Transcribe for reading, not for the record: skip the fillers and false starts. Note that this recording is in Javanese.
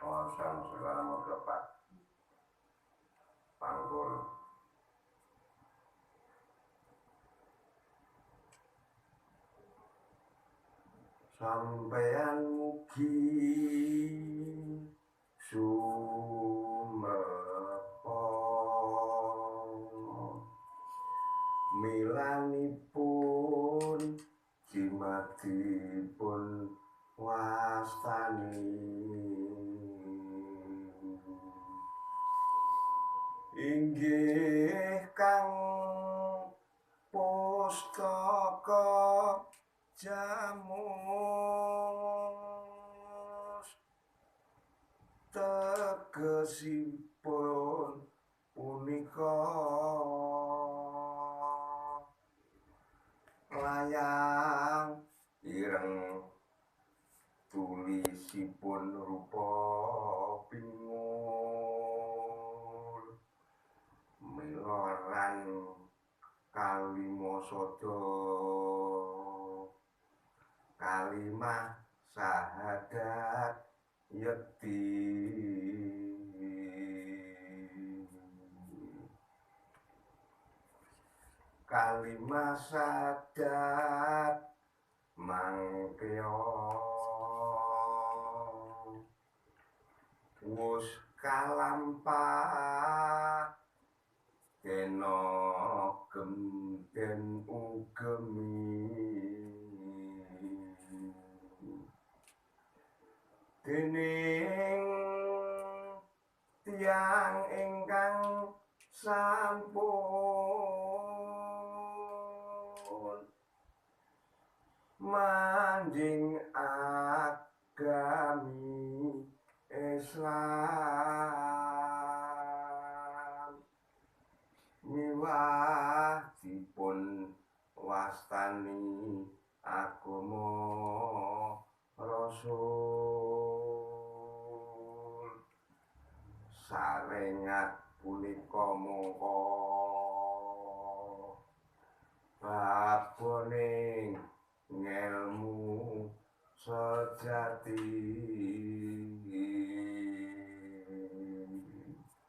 pengawasan segala modal panggul sampeyan mugi sumepa milanipun jimatipun wastani inggih kang pustaka jamus tegesipun punika layang ireng tulisipun rupa pingur miloran kalimasada kalimah syahadat yekti kalimah syahadat mangkya wus kalampah kena gemden ugemi dening tiyang ingkang sampun manding agami Islam miwah dipun wastani agama Rasul sarengat punika mongko bab